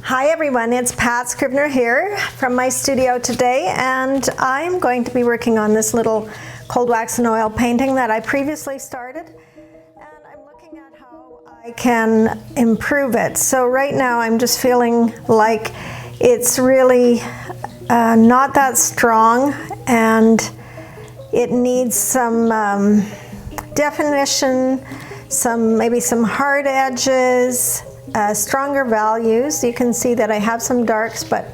Hi everyone, it's Pat Scribner here from my studio today, and I'm going to be working on this little cold wax and oil painting that I previously started, and I'm looking at how I can improve it. So right now I'm just feeling like it's really not that strong, and it needs some definition, maybe some hard edges, stronger values. You can see that I have some darks, but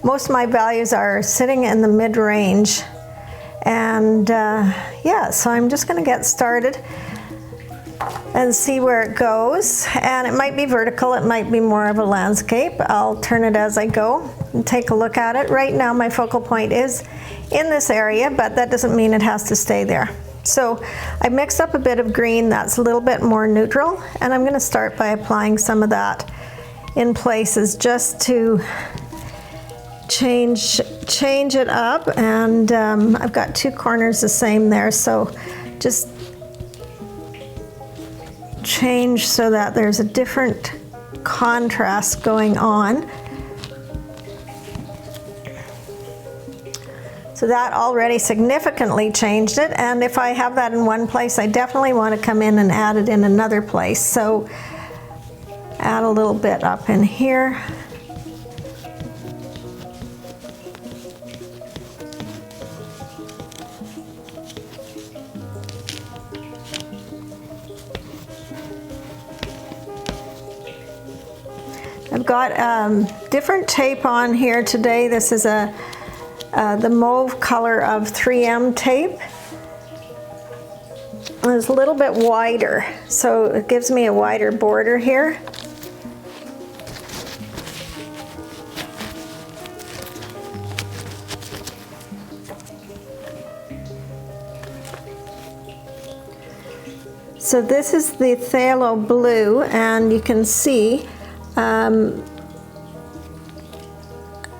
most of my values are sitting in the mid-range. And yeah, so I'm just going to get started and see where it goes. And it might be vertical, it might be more of a landscape. I'll turn it as I go and take a look at it. Right now my focal point is in this area, but that doesn't mean it has to stay there. So I mixed up a bit of green that's a little bit more neutral, and I'm going to start by applying some of that in places just to change it up. And I've got two corners the same there, so just change so that there's a different contrast going on. So that already significantly changed it, and if I have that in one place, I definitely want to come in and add it in another place. So add a little bit up in here. I've got different tape on here today. This is the mauve color of 3M tape. It's a little bit wider, so it gives me a wider border here. So this is the phthalo blue, and you can see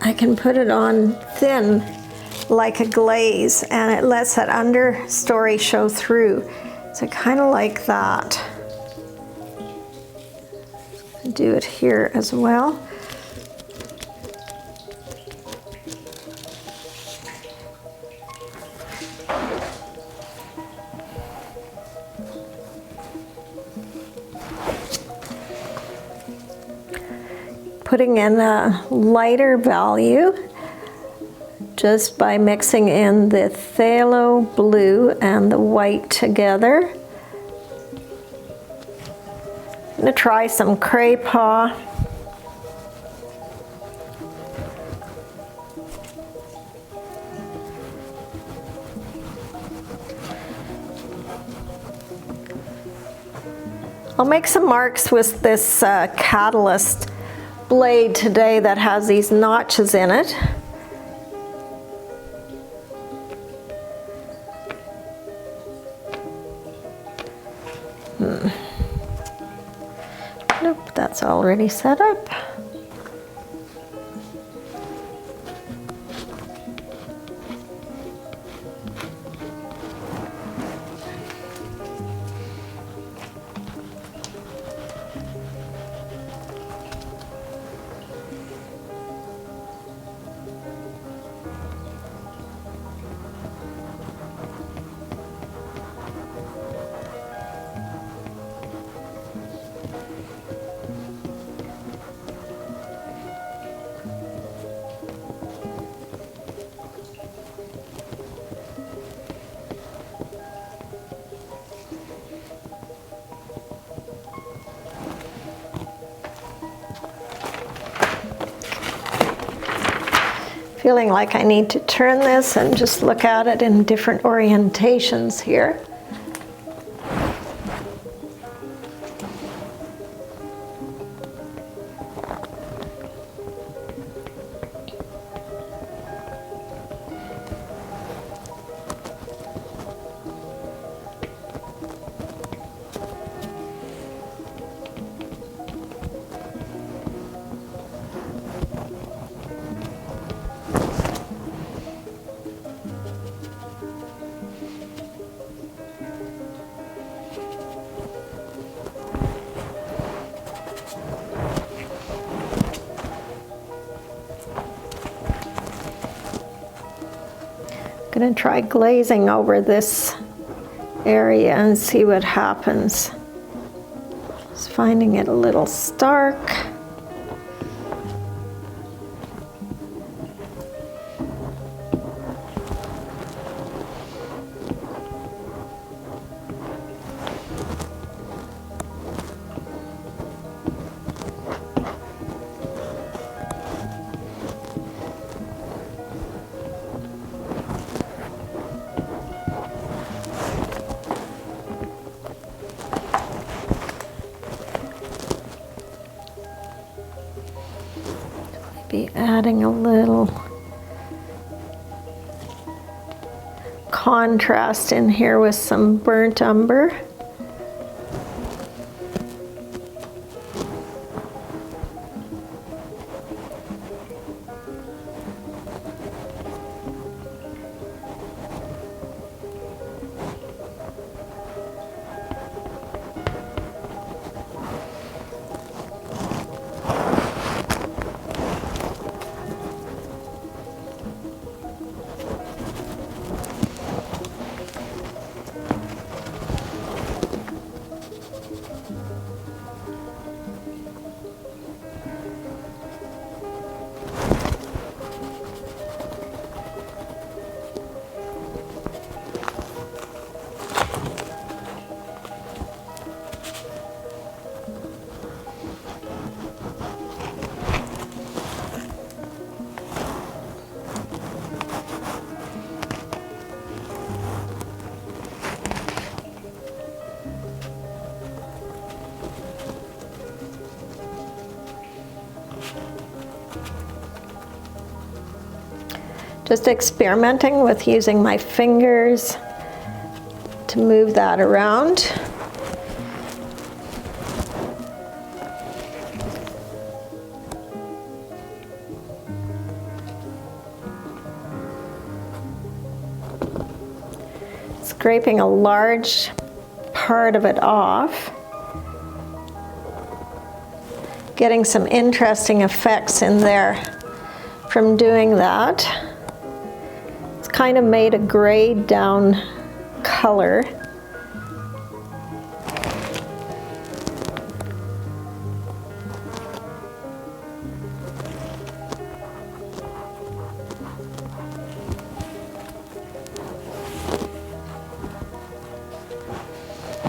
I can put it on thin like a glaze, and it lets that understory show through. So kind of like that. Do it here as well. Putting in a lighter value just by mixing in the phthalo blue and the white together. I'm going to try some Craypaw. I'll make some marks with this Catalyst blade today that has these notches in it. Nope, that's already set up. Feeling like I need to turn this and just look at it in different orientations here. gonna try glazing over this area and see what happens. Just finding it a little stark. Be adding a little contrast in here with some burnt umber. Just experimenting with using my fingers to move that around. Scraping a large part of it off. Getting some interesting effects in there from doing that. Kind of made a grayed down color.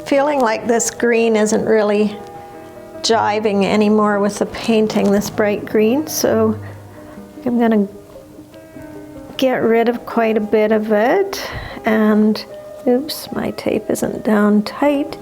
Feeling like this green isn't really jiving anymore with the painting, this bright green, so I'm gonna get rid of quite a bit of it. And oops, my tape isn't down tight.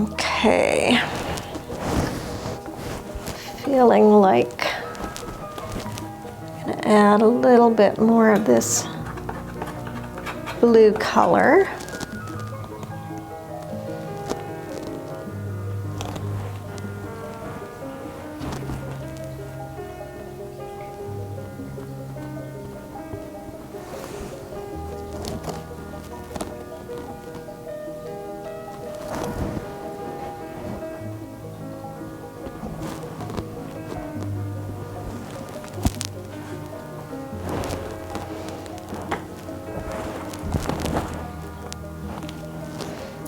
Okay, feeling like I'm gonna add a little bit more of this blue color.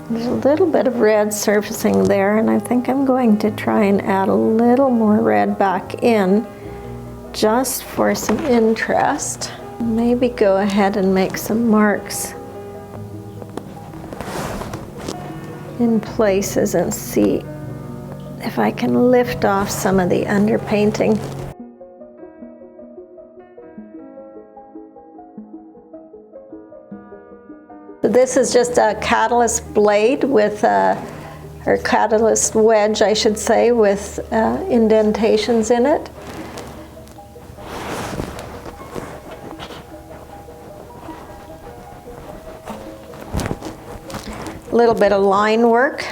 There's a little bit of red surfacing there, and I think I'm going to try and add a little more red back in just for some interest. Maybe go ahead and make some marks in places and see if I can lift off some of the underpainting. This is just a catalyst blade with, or catalyst wedge, I should say, with indentations in it. A little bit of line work.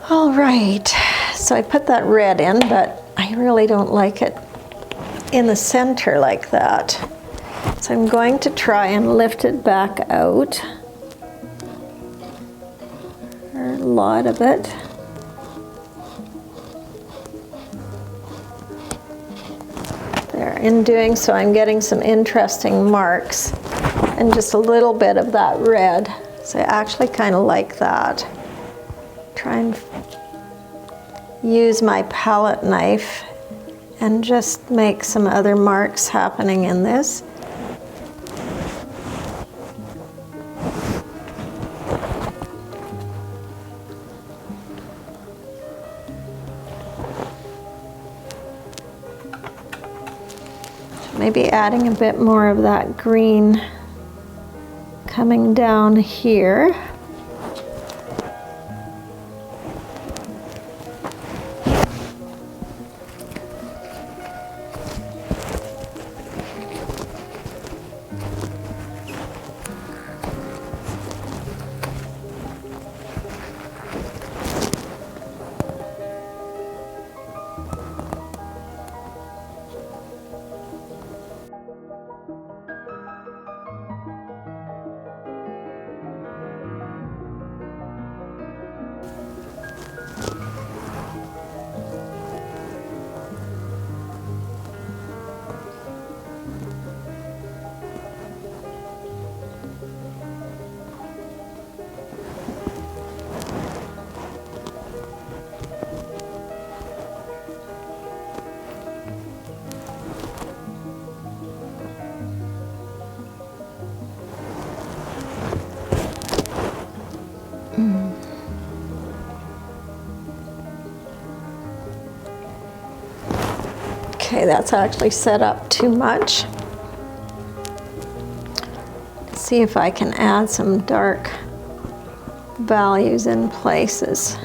All right, so I put that red in, but I really don't like it in the center like that. So I'm going to try and lift it back out, or a lot of it. There, in doing so, I'm getting some interesting marks and just a little bit of that red. So I actually kind of like that. Try and use my palette knife and just make some other marks happening in this. Maybe adding a bit more of that green coming down here. Okay, that's actually set up too much. Let's see if I can add some dark values in places.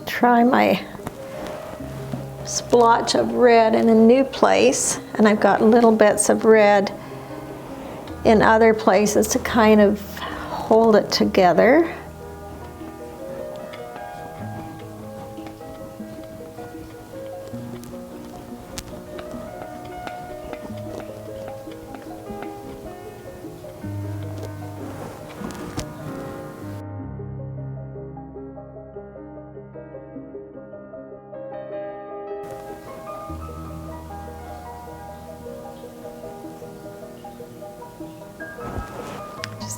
Try my splotch of red in a new place, and I've got little bits of red in other places to kind of hold it together.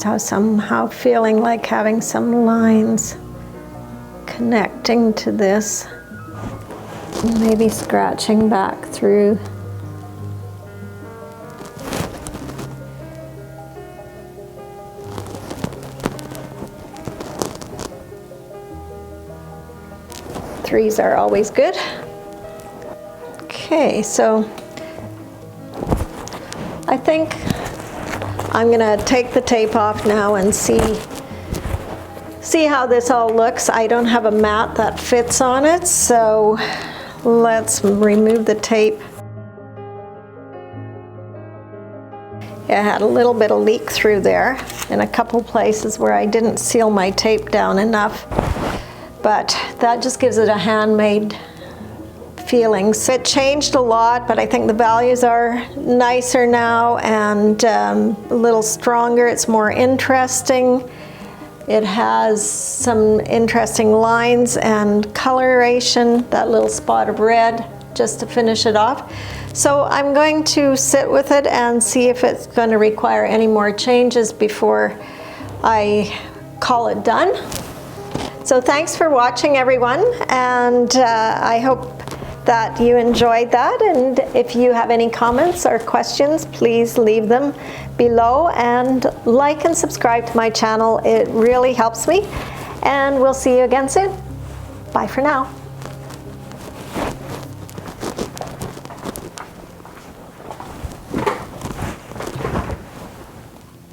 Just somehow feeling like having some lines connecting to this, maybe scratching back through. Threes are always good. Okay, so I think I'm gonna take the tape off now and see how this all looks. I don't have a mat that fits on it, so let's remove the tape. Yeah, I had a little bit of leak through there in a couple places where I didn't seal my tape down enough, but that just gives it a handmade feeling. So it changed a lot, but I think the values are nicer now and a little stronger. It's more interesting. It has some interesting lines and coloration, that little spot of red just to finish it off. So I'm going to sit with it and see if it's going to require any more changes before I call it done. So thanks for watching, everyone, and I hope that you enjoyed that, and if you have any comments or questions, please leave them below, and like and subscribe to my channel. It really helps me, and we'll see you again soon. Bye for now.